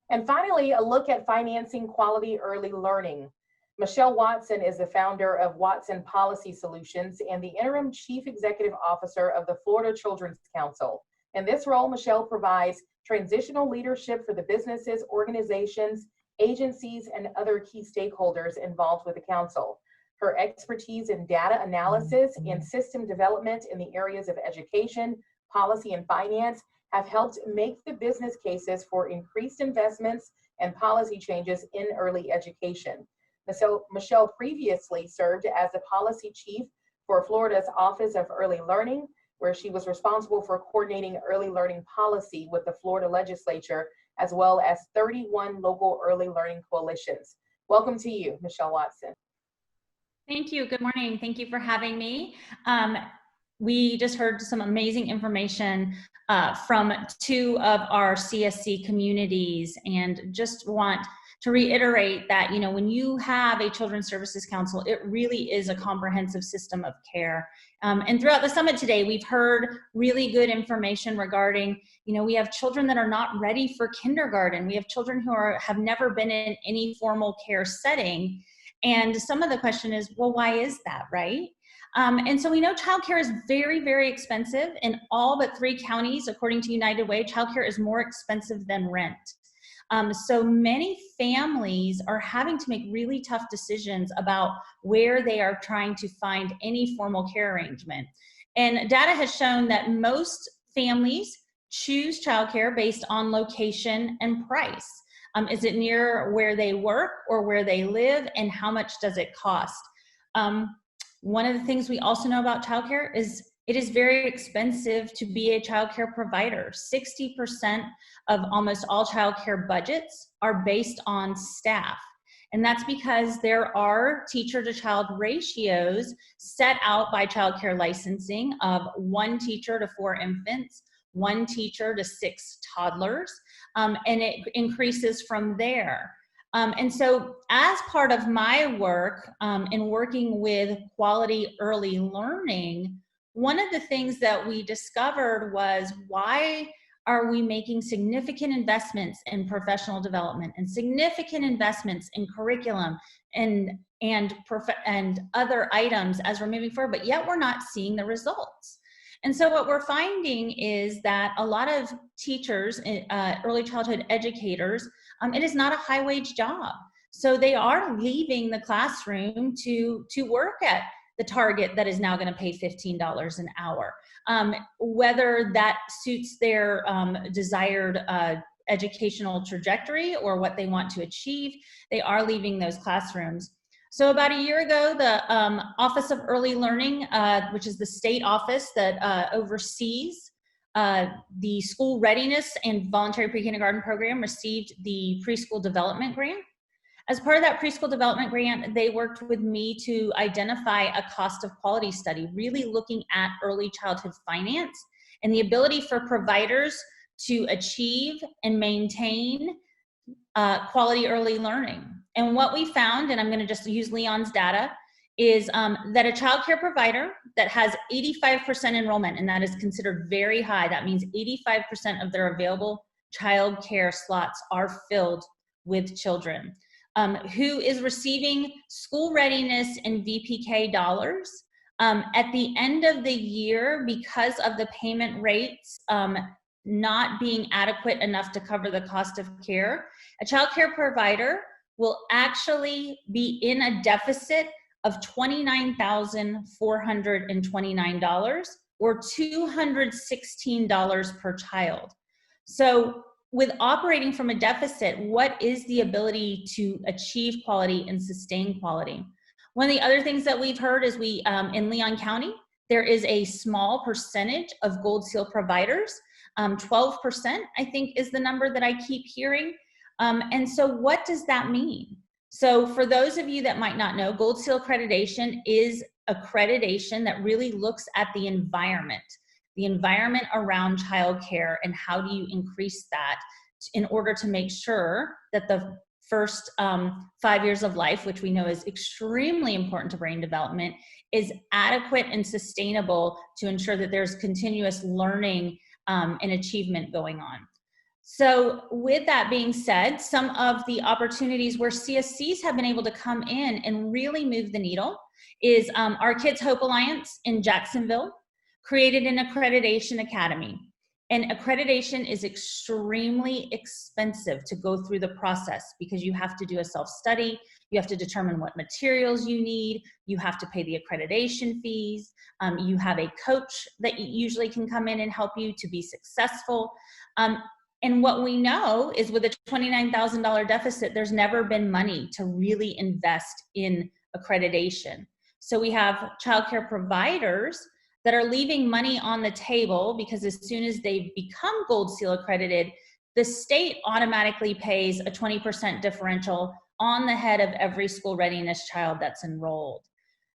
And finally, a look at financing quality early learning. Michele Watson is the founder of Watson Policy Solutions and the interim chief executive officer of the Florida Children's Council. In this role, Michele provides transitional leadership for the businesses, organizations, agencies, and other key stakeholders involved with the council. Her expertise in data analysis and system development in the areas of education, policy, and finance have helped make the business cases for increased investments and policy changes in early education. Michele previously served as the policy chief for Florida's Office of Early Learning, where she was responsible for coordinating early learning policy with the Florida legislature, as well as 31 local early learning coalitions. Welcome to you, Michele Watson. Thank you. Good morning. Thank you for having me. We just heard some amazing information from two of our CSC communities, and just want to reiterate that, you know, when you have a Children's Services Council, it really is a comprehensive system of care. And throughout the summit today, we've heard really good information regarding, you know, we have children that are not ready for kindergarten. We have children who have never been in any formal care setting. And some of the question is, well, why is that, right? And so we know childcare is very, very expensive. In all but 3 counties, according to United Way, childcare is more expensive than rent. So many families are having to make really tough decisions about where they are trying to find any formal care arrangement. And data has shown that most families choose childcare based on location and price. Is it near where they work or where they live, and how much does it cost? One of the things we also know about childcare is it is very expensive to be a childcare provider. 60% of almost all childcare budgets are based on staff. And that's because there are teacher to child ratios set out by childcare licensing of 1 teacher to 4 infants, 1 teacher to 6 toddlers, and it increases from there. And so as part of my work in working with quality early learning, one of the things that we discovered was, why are we making significant investments in professional development and significant investments in curriculum and other items as we're moving forward, but yet we're not seeing the results? And so what we're finding is that a lot of teachers, early childhood educators, it is not a high wage job. So they are leaving the classroom to work at the Target that is now going to pay $15 an hour. Whether that suits their desired educational trajectory or what they want to achieve, they are leaving those classrooms. So about a year ago, the Office of Early Learning, which is the state office that oversees the school readiness and voluntary pre-kindergarten program, received the preschool development grant. As part of that preschool development grant, they worked with me to identify a cost of quality study, really looking at early childhood finance and the ability for providers to achieve and maintain quality early learning. And what we found, and I'm going to just use Leon's data, is that a childcare provider that has 85% enrollment, and that is considered very high, that means 85% of their available childcare slots are filled with children, who is receiving school readiness and VPK dollars. At the end of the year, because of the payment rates not being adequate enough to cover the cost of care, a childcare provider will actually be in a deficit of $29,429 or $216 per child. So with operating from a deficit, what is the ability to achieve quality and sustain quality? One of the other things that we've heard is in Leon County, there is a small percentage of Gold Seal providers. 12%, I think, is the number that I keep hearing. And so what does that mean? So for those of you that might not know, Gold Seal accreditation is accreditation that really looks at the environment around childcare, and how do you increase that in order to make sure that the first 5 years of life, which we know is extremely important to brain development, is adequate and sustainable to ensure that there's continuous learning and achievement going on. So with that being said, some of the opportunities where CSCs have been able to come in and really move the needle is our Kids Hope Alliance in Jacksonville created an accreditation academy. And accreditation is extremely expensive to go through the process because you have to do a self-study, you have to determine what materials you need, you have to pay the accreditation fees, you have a coach that usually can come in and help you to be successful. And what we know is with a $29,000 deficit, there's never been money to really invest in accreditation. So we have childcare providers that are leaving money on the table because as soon as they become Gold Seal accredited, the state automatically pays a 20% differential on the head of every school readiness child that's enrolled.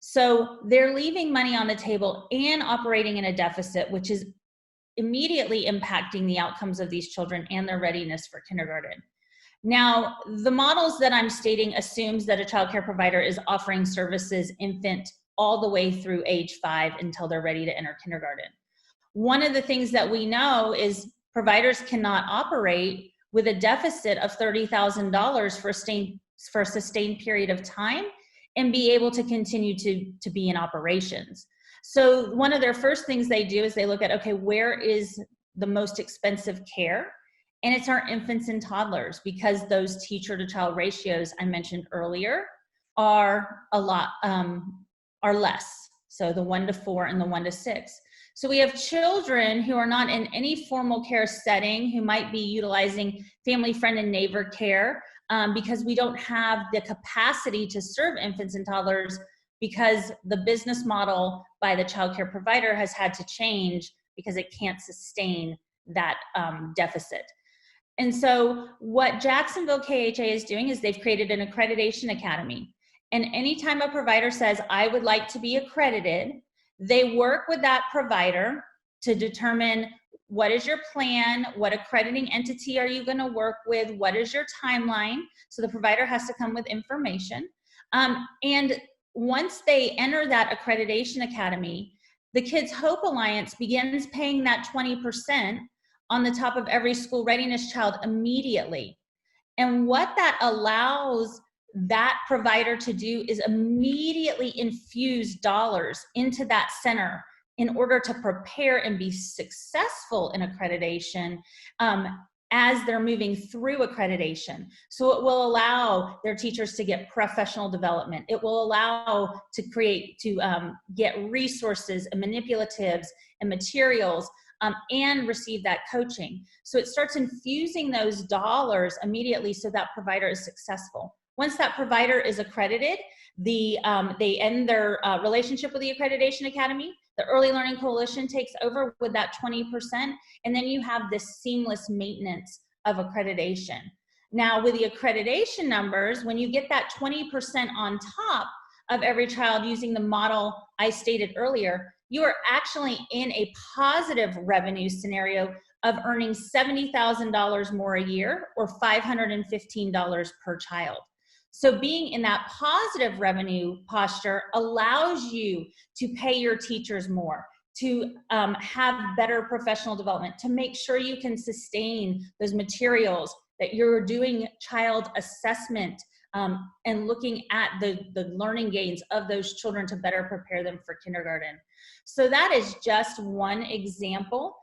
So they're leaving money on the table and operating in a deficit, which is immediately impacting the outcomes of these children and their readiness for kindergarten. Now, the models that I'm stating assumes that a childcare provider is offering services infant all the way through age 5 until they're ready to enter kindergarten. One of the things that we know is providers cannot operate with a deficit of $30,000 for a sustained period of time and be able to continue to be in operations. So one of their first things they do is they look at, okay, where is the most expensive care? And it's our infants and toddlers, because those teacher to child ratios I mentioned earlier are a lot, are less. So the 1 to 4 and the 1 to 6. So we have children who are not in any formal care setting, who might be utilizing family, friend, and neighbor care because we don't have the capacity to serve infants and toddlers because the business model by the childcare provider has had to change because it can't sustain that deficit. And so what Jacksonville KHA is doing is they've created an accreditation academy. And anytime a provider says, I would like to be accredited, they work with that provider to determine what is your plan, what accrediting entity are you going to work with, what is your timeline. So the provider has to come with information. And once they enter that accreditation academy, the Kids Hope Alliance begins paying that 20% on the top of every school readiness child immediately. And what that allows that provider to do is immediately infuse dollars into that center in order to prepare and be successful in accreditation as they're moving through accreditation. So it will allow their teachers to get professional development. It will allow to get resources and manipulatives and materials and receive that coaching. So it starts infusing those dollars immediately so that provider is successful. Once that provider is accredited, they end their relationship with the Accreditation Academy. The Early Learning Coalition takes over with that 20%, and then you have this seamless maintenance of accreditation. Now, with the accreditation numbers, when you get that 20% on top of every child using the model I stated earlier, you are actually in a positive revenue scenario of earning $70,000 more a year, or $515 per child. So being in that positive revenue posture allows you to pay your teachers more, to have better professional development, to make sure you can sustain those materials, that you're doing child assessment and looking at the learning gains of those children to better prepare them for kindergarten. So that is just one example.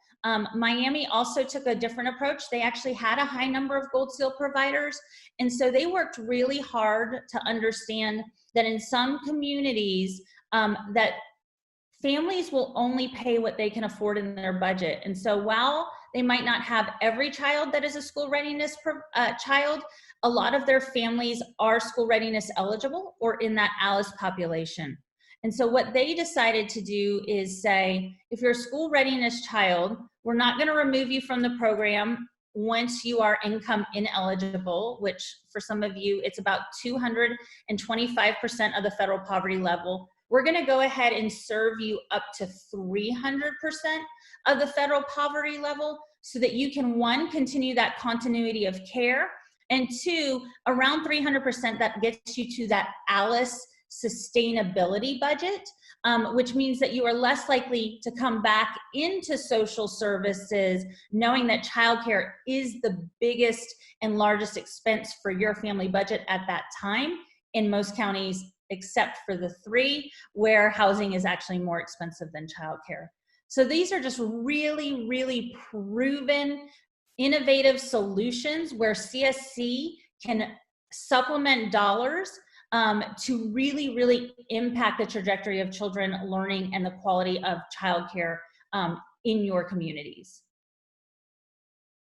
Miami also took a different approach. They actually had a high number of Gold Seal providers. And so they worked really hard to understand that in some communities, that families will only pay what they can afford in their budget. And so while they might not have every child that is a school readiness child, a lot of their families are school readiness eligible or in that ALICE population. And so what they decided to do is say, if you're a school readiness child, we're not going to remove you from the program once you are income ineligible, which for some of you, it's about 225% of the federal poverty level. We're going to go ahead and serve you up to 300% of the federal poverty level so that you can, one, continue that continuity of care, and two, around 300% that gets you to that ALICE sustainability budget which means that you are less likely to come back into social services knowing that childcare is the biggest and largest expense for your family budget at that time in most counties, except for the 3 where housing is actually more expensive than childcare. So these are just really, really proven, innovative solutions where CSC can supplement dollars to really, really impact the trajectory of children learning and the quality of childcare in your communities.